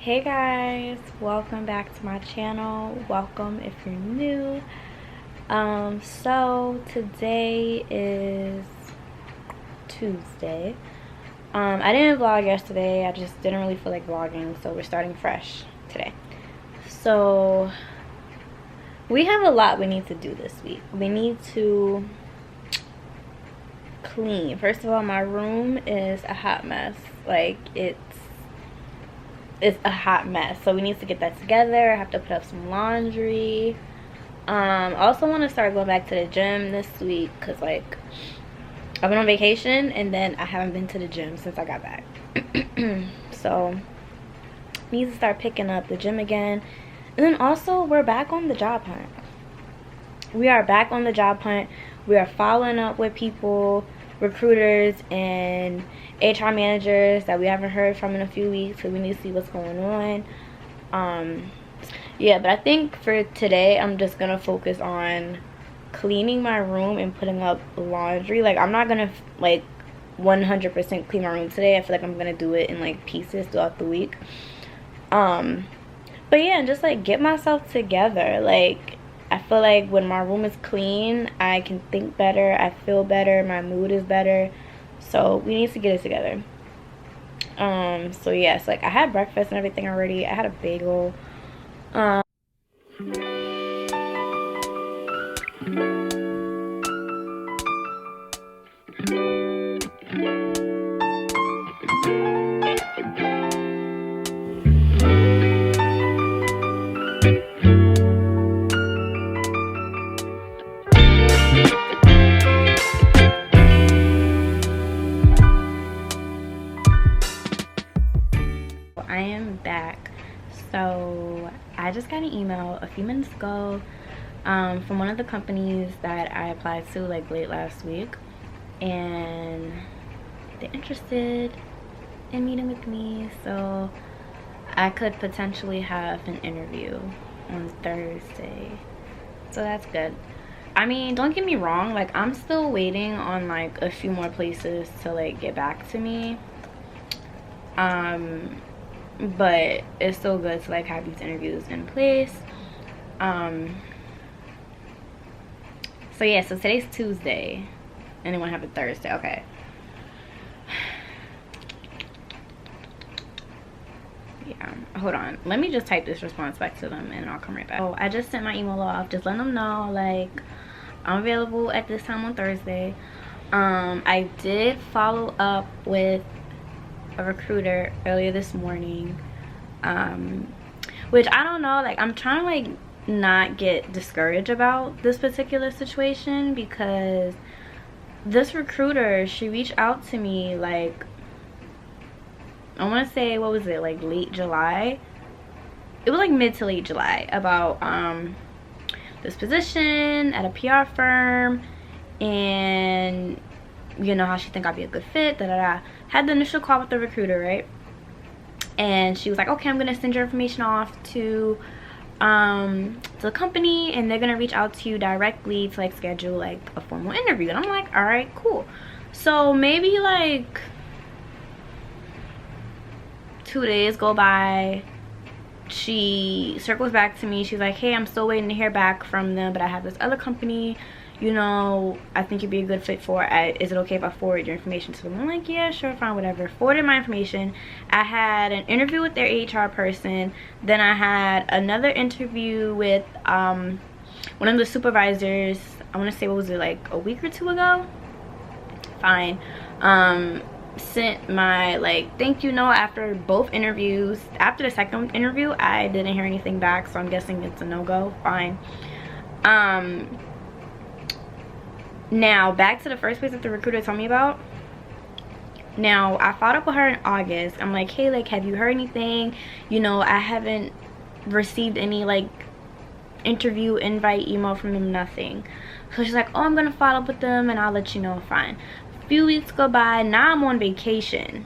Hey guys, welcome back to my channel. Welcome if you're new. So today is Tuesday. I didn't vlog yesterday. I just didn't really feel like vlogging, so we're starting fresh today. So we have a lot we need to do this week. We need to clean. First of all, my room is a hot mess. Like it's a hot mess, so we need to get that together. I have to put up some laundry. I also want to start going back to the gym this week because like I've been on vacation and then I haven't been to the gym since I got back. So need to start picking up the gym again. And then also we're back on the job hunt. We are back on the job hunt. We are following up with people, recruiters and HR managers that we haven't heard from in a few weeks, so we need to see what's going on. Yeah, but I think for today I'm just gonna focus on cleaning my room and putting up laundry. Like I'm not gonna like 100% clean my room today. I feel like I'm gonna do it in like pieces throughout the week. But yeah, just like get myself together. Like I feel like when my room is clean, I can think better, I feel better, my mood is better. So we need to get it together. So yes, like I had breakfast and everything already. I had a bagel. I am back. So I just got an email a few minutes ago from one of the companies that I applied to like late last week, and they're interested in meeting with me, so I could potentially have an interview on Thursday. So that's good. I mean, don't get me wrong, like I'm still waiting on like a few more places to like get back to me. But it's still good to like have these interviews in place. So yeah, so today's Tuesday and they want to have it Thursday. Okay. Yeah, hold on, let me just type this response back to them and I'll come right back. Oh, I just sent my email off, just letting them know like I'm available at this time on Thursday. I did follow up with a recruiter earlier this morning, which I don't know, like I'm trying to like not get discouraged about this particular situation, because this recruiter, she reached out to me like I want to say, what was it, like late July? It was like mid to late July, about this position at a PR firm, and you know how she think I'd be a good fit, Had the initial call with the recruiter, right? And she was like, okay, I'm gonna send your information off to the company and they're gonna reach out to you directly to like schedule like a formal interview. And I'm like, all right, cool. So maybe like 2 days go by, she circles back to me. She's like, hey, I'm still waiting to hear back from them, but I have this other company, you know, I think you'd be a good fit for. Is it okay if I forward your information to them? I'm like, yeah, sure, fine, whatever. Forwarded my information. I had an interview with their HR person. Then I had another interview with one of the supervisors. I want to say, what was it, like a week or two ago? Fine. Sent my like thank you note after both interviews. After the second interview, I didn't hear anything back, so I'm guessing it's a no-go. Fine. Now back to the first place that the recruiter told me about. Now I followed up with her in August. I'm like, hey, like have you heard anything? You know, I haven't received any like interview invite email from them, nothing. So she's like, oh, I'm gonna follow up with them and I'll let you know. Fine. A few weeks go by. Now I'm on vacation.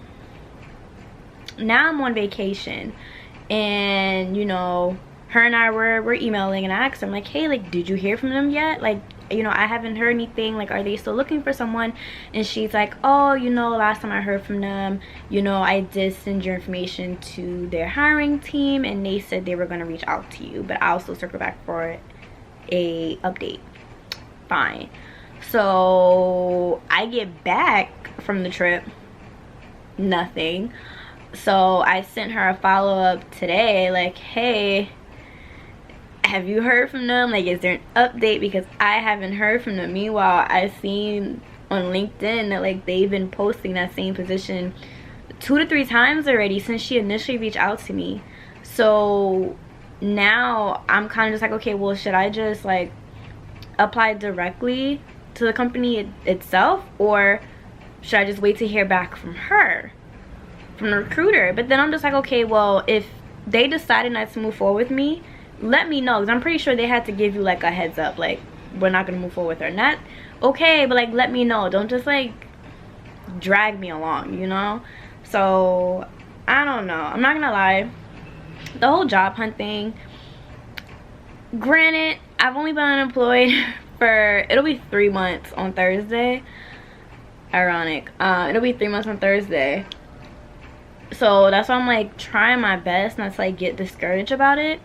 And you know, her and I were emailing, and I asked her, I'm like, hey, like did you hear from them yet? Like you know, I haven't heard anything, like, are they still looking for someone? And she's like, oh, you know, last time I heard from them, you know, I did send your information to their hiring team and they said they were going to reach out to you, but I'll still circle back for a update. Fine. So I get back from the trip, nothing. So I sent her a follow-up today, like, hey, have you heard from them? Like, is there an update? Because I haven't heard from them. Meanwhile, I've seen on LinkedIn that, like, they've been posting that same position 2 to 3 times already since she initially reached out to me. So now I'm kind of just like, okay, well, should I just, like, apply directly to the company itself, or should I just wait to hear back from her, from the recruiter? But then I'm just like, okay, well, if they decided not to move forward with me, let me know, because I'm pretty sure they had to give you like a heads up, like, we're not gonna move forward with her. Not okay, but like, let me know. Don't just like drag me along, you know? So I don't know, I'm not gonna lie, the whole job hunt thing, granted, I've only been unemployed for, it'll be 3 months on Thursday. Ironic. It'll be 3 months on Thursday. So that's why I'm like trying my best not to like get discouraged about it.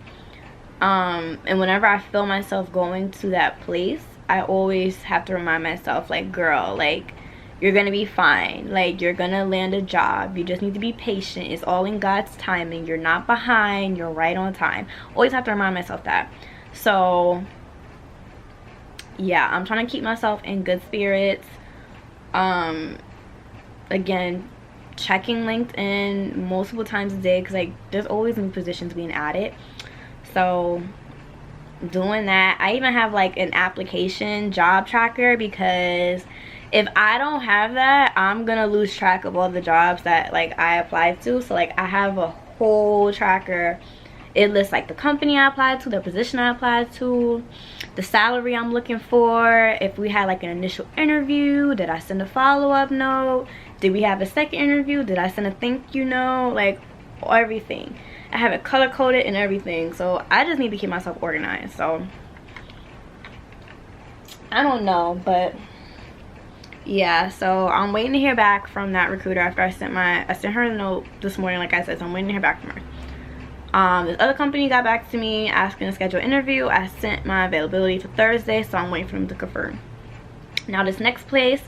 And whenever I feel myself going to that place, I always have to remind myself, like, girl, like, you're gonna be fine. Like, you're gonna land a job. You just need to be patient. It's all in God's timing. You're not behind. You're right on time. Always have to remind myself that. So yeah, I'm trying to keep myself in good spirits. Again, checking LinkedIn multiple times a day, because like there's always new positions being added. So doing that. I even have like an application job tracker, because if I don't have that, I'm gonna lose track of all the jobs that like I applied to. So like I have a whole tracker. It lists like the company I applied to, the position I applied to, the salary I'm looking for, if we had like an initial interview, did I send a follow-up note, did we have a second interview, did I send a thank you note, like everything. I have it color coded and everything. So I just need to keep myself organized. So I don't know, but yeah, so I'm waiting to hear back from that recruiter after I sent her a note this morning, like I said. So I'm waiting to hear back from her. This other company got back to me asking to schedule an interview. I sent my availability for Thursday, so I'm waiting for them to confirm. Now this next place,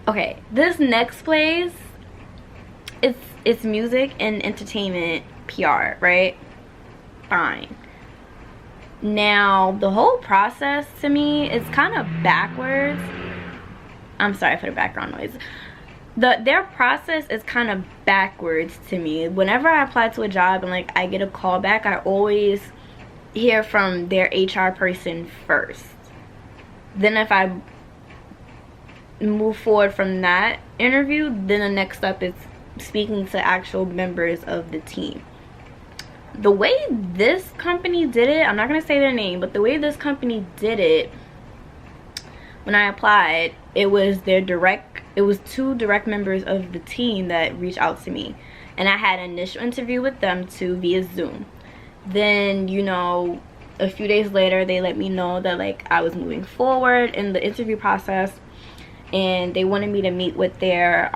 okay, this next place, it's music and entertainment PR, right? Fine. Now the whole process to me is kind of backwards. I'm sorry for the background noise. Their process is kind of backwards to me. Whenever I apply to a job and like I get a call back, I always hear from their HR person first. Then if I move forward from that interview, then the next step is speaking to actual members of the team. The way this company did it, I'm not gonna say their name, but the way this company did it, when I applied, it was 2 direct members of the team that reached out to me, and I had an initial interview with them too via Zoom. Then, you know, a few days later they let me know that like I was moving forward in the interview process, and they wanted me to meet with their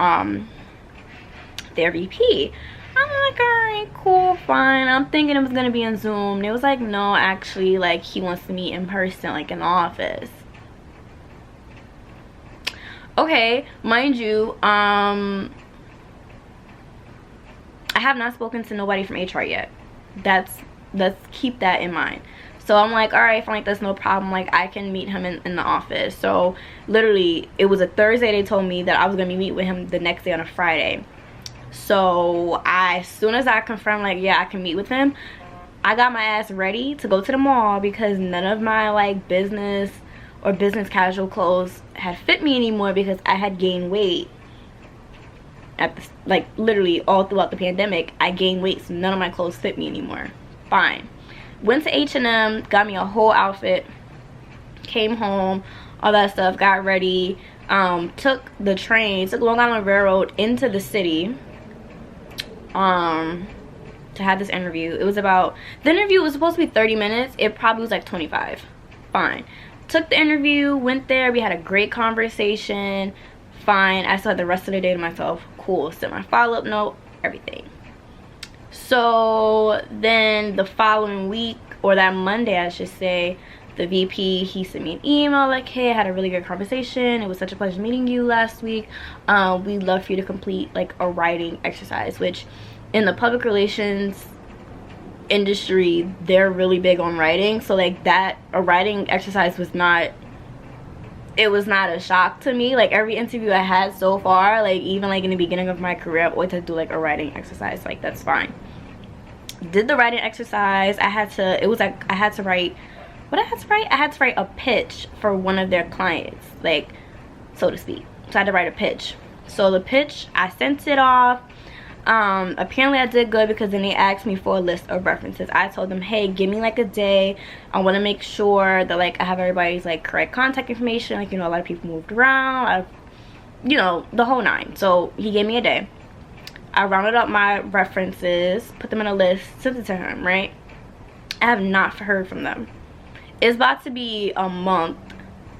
VP. I'm like, alright, cool, fine. I'm thinking it was gonna be on Zoom. They was like, no, actually, like, he wants to meet in person, like in the office. Okay, mind you, I have not spoken to nobody from HR yet. Let's keep that in mind. So I'm like, all right, fine, like, that's no problem. Like, I can meet him in the office. So literally, it was a Thursday. They told me that I was gonna meet with him the next day on a Friday. So as soon as I confirmed, like, yeah, I can meet with him, I got my ass ready to go to the mall, because none of my like business or business casual clothes had fit me anymore, because I had gained weight at the, like, literally all throughout the pandemic. I gained weight, so none of my clothes fit me anymore. Fine. Went to H&M, got me a whole outfit, came home, all that stuff, got ready, took the train, took Long Island Railroad into the city, to have this interview. It was about, the interview was supposed to be 30 minutes. It probably was like 25. Fine. Took the interview, went there, we had a great conversation. Fine. I still had the rest of the day to myself. Cool. Sent my follow-up note, everything. So then the following week, or that Monday I should say, the VP, he sent me an email like, hey, I had a really good conversation. It was such a pleasure meeting you last week. We'd love for you to complete like a writing exercise, which in the public relations industry, they're really big on writing. So like that, a writing exercise was not, it was not a shock to me. Like every interview I had so far, like even like in the beginning of my career, I've always had to do like a writing exercise. Like that's fine. Did the writing exercise. I had to, it was like I had to write, what I had to write? I had to write a pitch for one of their clients, like so to speak. So I had to write a pitch. So the pitch, I sent it off. Apparently I did good, because then they asked me for a list of references. I told them, hey, give me like a day. I want to make sure that like I have everybody's like correct contact information. Like, you know, a lot of people moved around, you know, the whole nine. So he gave me a day. I rounded up my references, put them in a list, sent it to him, right? I have not heard from them. It's about to be a month.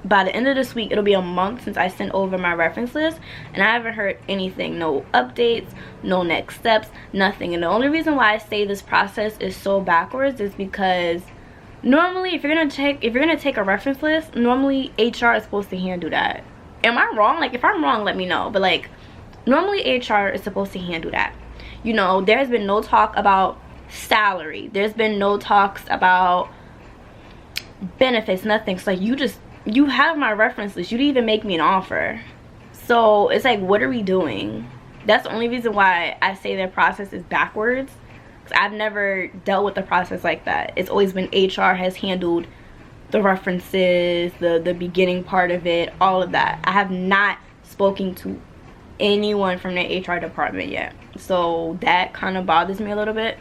By the end of this week, it'll be a month since I sent over my reference list, and I haven't heard anything. No updates, no next steps, nothing. And the only reason why I say this process is so backwards is because normally if you're gonna take a reference list, normally HR is supposed to handle that. Am I wrong? Like if I'm wrong, let me know. But like normally HR is supposed to handle that. You know, there's been no talk about salary. There's been no talks about benefits, nothing. So like you have my reference list. You didn't even make me an offer. So it's like, what are we doing? That's the only reason why I say their process is backwards. Because I've never dealt with a process like that. It's always been HR has handled the references, the beginning part of it, all of that. I have not spoken to anyone from the HR department yet. So that kind of bothers me a little bit.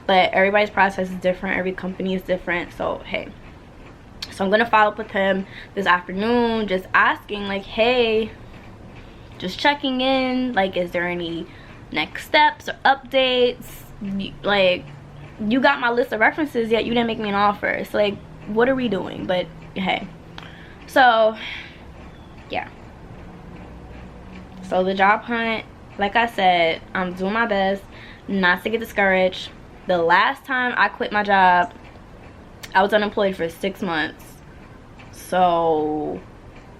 But everybody's process is different. Every company is different. So, hey. So I'm going to follow up with him this afternoon, just asking like, hey, just checking in. Like, is there any next steps or updates? Like, you got my list of references, yet you didn't make me an offer. So, like, what are we doing? But, hey. So, yeah. So, the job hunt, like I said, I'm doing my best not to get discouraged. The last time I quit my job, I was unemployed for 6 months. So,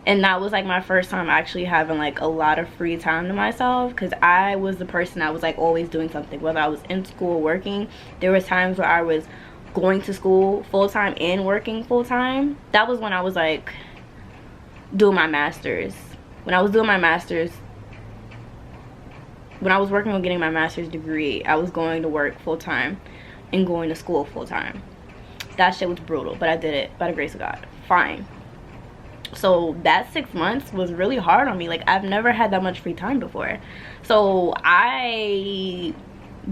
and that was like my first time actually having like a lot of free time to myself, because I was the person that was like always doing something, whether I was in school or working. There was times where I was going to school full-time and working full-time. That was when I was like doing my master's. When I was doing my master's, when I was working on getting my master's degree, I was going to work full-time and going to school full-time. That shit was brutal, but I did it by the grace of God. Fine. So that 6 months was really hard on me. Like, I've never had that much free time before. So I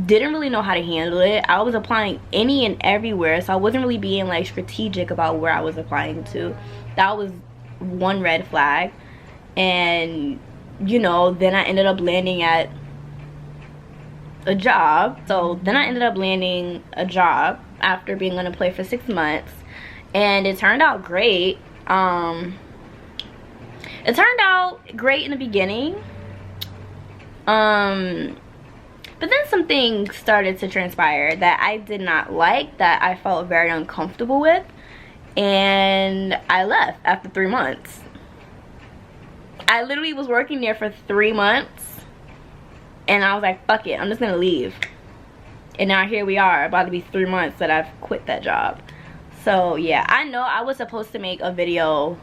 didn't really know how to handle it. I was applying any and everywhere, so I wasn't really being like strategic about where I was applying to. That was one red flag. And, you know, then I ended up landing at a job. So then I ended up landing a job after being unemployed for 6 months, and it turned out great. It turned out great in the beginning, but then some things started to transpire that I did not like, that I felt very uncomfortable with, and I left after 3 months. I literally was working there for 3 months, and I was like, fuck it, I'm just gonna leave. And now here we are, about to be 3 months that I've quit that job. So yeah, I know I was supposed to make a video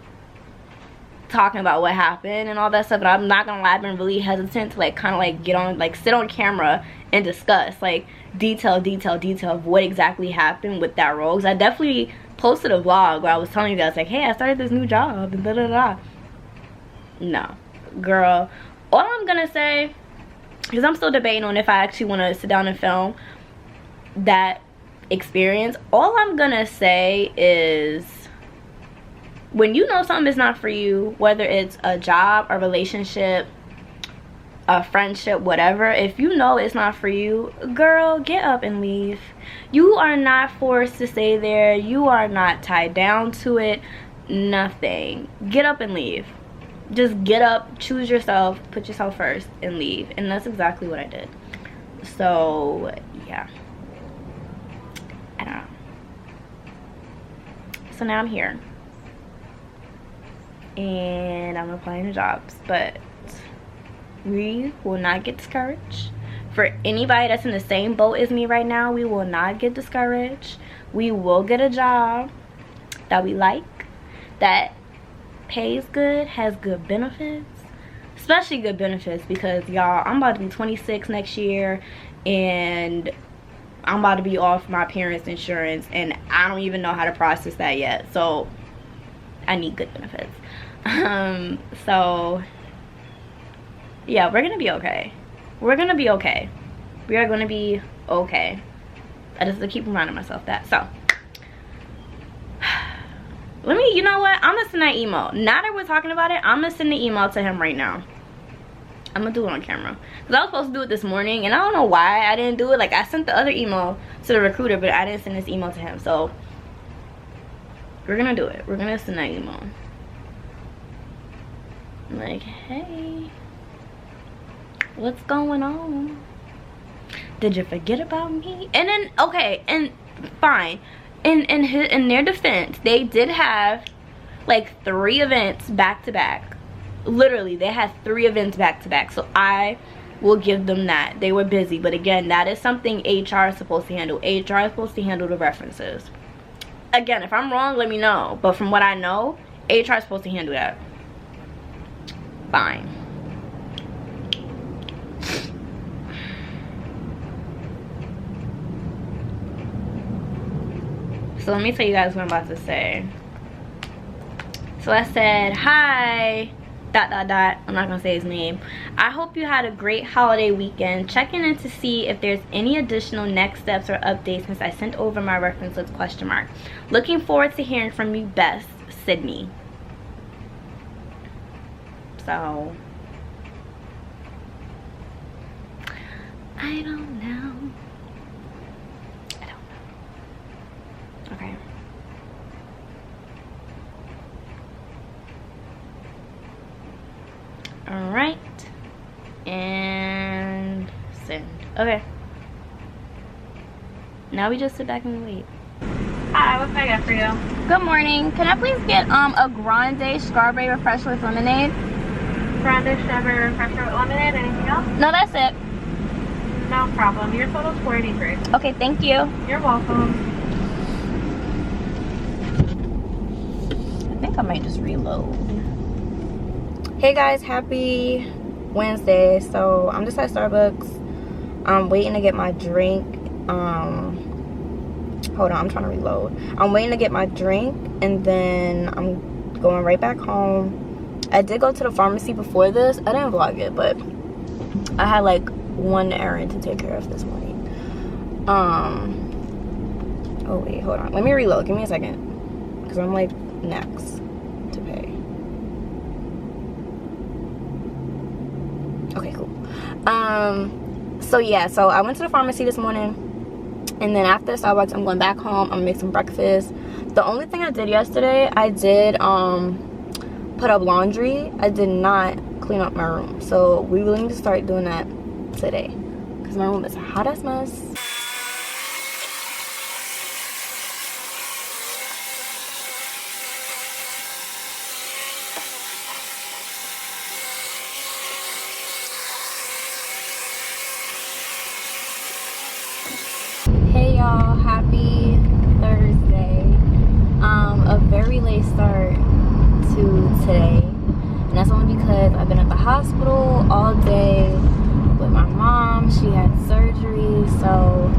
talking about what happened and all that stuff, but I'm not gonna lie, I've been really hesitant to like kind of like get on, like sit on camera and discuss like detail of what exactly happened with that role. Because I definitely posted a vlog where I was telling you guys like, hey, I started this new job and da da da. No, girl, all I'm gonna say, because I'm still debating on if I actually want to sit down and film that experience, all I'm gonna say is, when you know something is not for you, whether it's a job, a relationship, a friendship, whatever, if you know it's not for you, girl, get up and leave. You are not forced to stay there. You are not tied down to it. Nothing. Get up and leave. Just get up, choose yourself, put yourself first, and leave. And that's exactly what I did. So yeah, I don't know. So now I'm here and I'm applying to jobs, but we will not get discouraged. For anybody that's in the same boat as me right now, we will not get discouraged. We will get a job that we like, that pays good, has good benefits, especially good benefits, because y'all, I'm about to be 26 next year and I'm about to be off my parents' insurance, and I don't even know how to process that yet, so I need good benefits. So yeah, we're gonna be okay. We're gonna be okay. We are gonna be okay. I just have to keep reminding myself that. So let me, you know what, I'm gonna send that email. Now that we're talking about it, I'm gonna send the email to him right now. I'm gonna do it on camera, because I was supposed to do it this morning and I don't know why I didn't do it. Like, I sent the other email to the recruiter, but I didn't send this email to him. So we're gonna do it. We're gonna send that email. Like, hey, what's going on? Did you forget about me? And then, okay, and fine, in their defense, they did have like 3 events back to back. Literally, they had 3 events back to back, so I will give them that. They were busy, but again, that is something HR is supposed to handle. HR is supposed to handle the references. Again, if I'm wrong, let me know, but from what I know, HR is supposed to handle that. Fine. So let me tell you guys what I'm about to say. So I said, hi, ... I'm not gonna say his name. I hope you had a great holiday weekend. Checking in to see if there's any additional next steps or updates since I sent over my reference list, ? Looking forward to hearing from you. Best, Sydney. So I don't know. Okay. All right, and send. Okay, now we just sit back and wait. Hi, what can I get for you? Good morning. Can I please get a grande strawberry refresher with lemonade? Grande strawberry refresher with lemonade. Anything else? No, that's it. No problem. Your total's $4.83. Okay, thank you. You're welcome. I think I might just reload. Hey guys, happy Wednesday. So I'm just at Starbucks. I'm waiting to get my drink. Hold on, I'm trying to reload. I'm waiting to get my drink and then I'm going right back home. I did go to the pharmacy before this. I didn't vlog it, but I had like one errand to take care of this morning. Oh wait, hold on. Let me reload. Give me a second, because I'm like next to pay. Okay, cool. So yeah, so I went to the pharmacy this morning, and then after Starbucks, I'm going back home. I'm gonna make some breakfast. The only thing I did yesterday, I did put up laundry. I did not clean up my room, so we really need to start doing that today, because my room is a hot ass mess. Hey y'all, happy Thursday. A very late start to today, and that's only because I've been at the hospital all day with my mom. She had surgery, so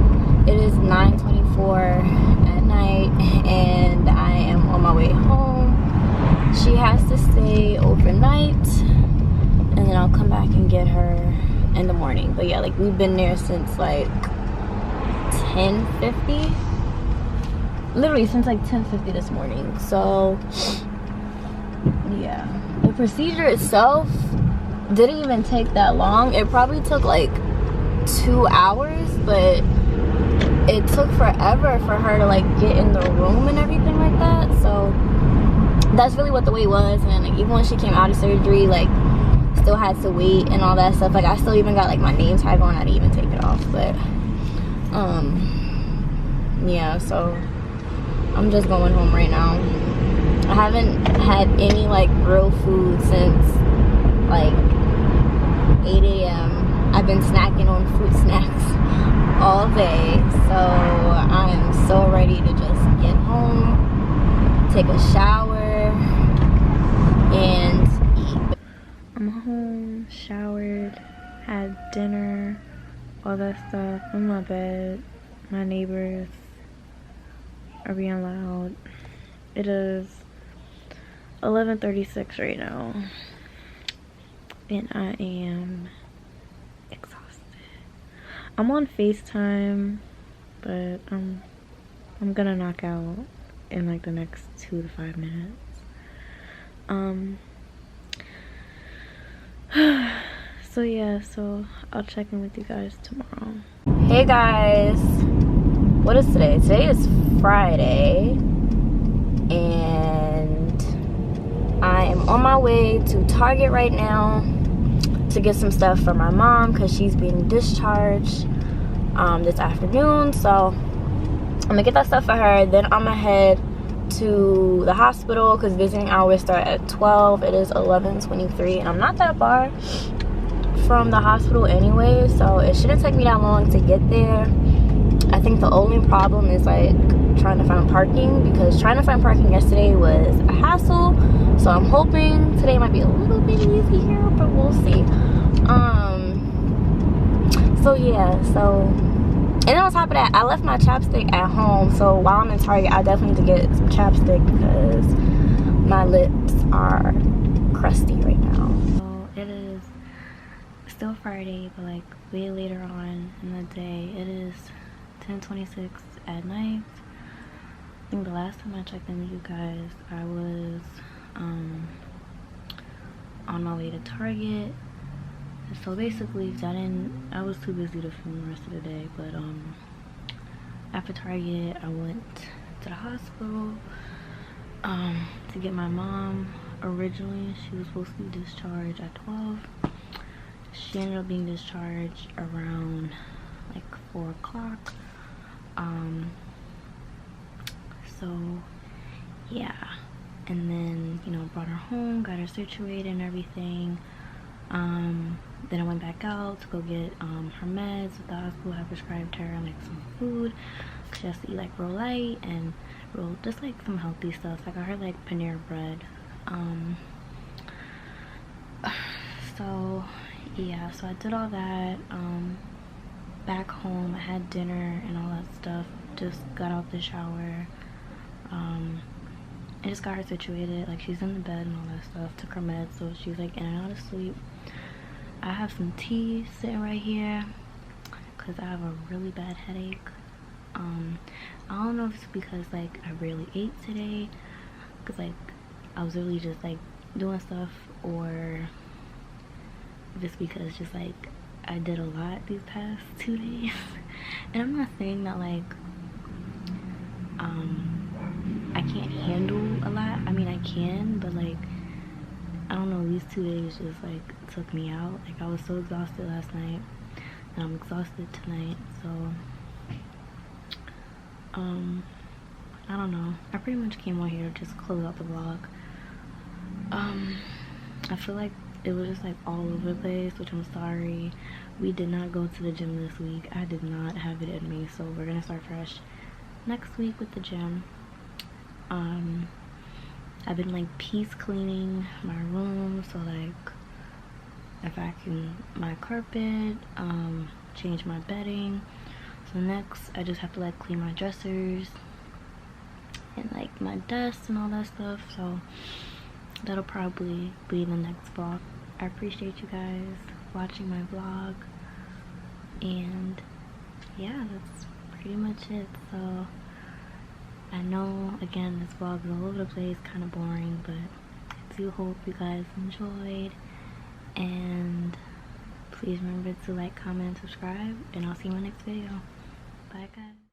it is 9:24 at night and I am on my way home. She has to stay overnight and then I'll come back and get her in the morning. But yeah, like, we've been there since like 10:50, literally since like 10:50 this morning. So yeah, the procedure itself didn't even take that long. It probably took like 2 hours, but it took forever for her to like get in the room and everything like that. So that's really what the wait was. And like even when she came out of surgery, like still had to wait and all that stuff. Like I still even got like my name tag on. I didn't even take it off. But yeah, so I'm just going home right now. I haven't had any like real food since like 8 a.m. I've been snacking on fruit snacks all day, so I am so ready to just get home, take a shower, and eat. I'm home, showered, had dinner, all that stuff. I'm in my bed. My neighbors are being loud. It is 11:36 right now, and I am exhausted. I'm on FaceTime, but I'm gonna knock out in like the next 2 to 5 minutes. So yeah, so I'll check in with you guys tomorrow. Hey guys, what is today? Today is Friday, and I am on my way to Target right now to get some stuff for my mom because she's being discharged this afternoon. So I'm gonna get that stuff for her, then I'm gonna head to the hospital because visiting hours start at 12. It is 11:23 and I'm not that far from the hospital anyway, so it shouldn't take me that long to get there. I think the only problem is like trying to find parking, because trying to find parking yesterday was a hassle. So I'm hoping today might be a little bit easier, but we'll see. So yeah, so, and then on top of that, I left my chapstick at home, so while I'm in Target I definitely need to get some chapstick because my lips are crusty right now. So it is still Friday, but like way later on in the day. It is 10:26 at night. I think the last time I checked in with you guys, I was on my way to Target. So basically, I was too busy to film the rest of the day, but after Target, I went to the hospital to get my mom. Originally, she was supposed to be discharged at 12. She ended up being discharged around like 4 o'clock. So yeah, and then, you know, brought her home, got her situated and everything. Then I went back out to go get her meds. The hospital had prescribed her and like some food. She has to eat like real light and just like some healthy stuff. I got her like Panera bread. So yeah, so I did all that. Back home, I had dinner and all that stuff. Just got out the shower. I just got her situated. Like, she's in the bed and all that stuff. Took her meds, so she's like in and out of sleep. I have some tea sitting right here because I have a really bad headache. I don't know if it's because like I barely ate today, because like I was really just like doing stuff, or if it's because just like I did a lot these past 2 days. And I'm not saying that like I can't handle a lot. I mean, I can, but like I don't know, these 2 days just like took me out. Like, I was so exhausted last night and I'm exhausted tonight. So I don't know, I pretty much came on here to just close out the vlog. I feel like it was just like all over the place, which I'm sorry. We did not go to the gym this week. I did not have it in me, so we're gonna start fresh next week with the gym. I've been like piece cleaning my room, so like I vacuumed my carpet, changed my bedding. So next I just have to like clean my dressers and like my desk and all that stuff. So that'll probably be the next vlog. I appreciate you guys watching my vlog, and yeah, that's pretty much it. So I know, again, this vlog is all over the place, kind of boring, but I do hope you guys enjoyed, And please remember to like, comment, and subscribe. And I'll see you in my next video. Bye, guys.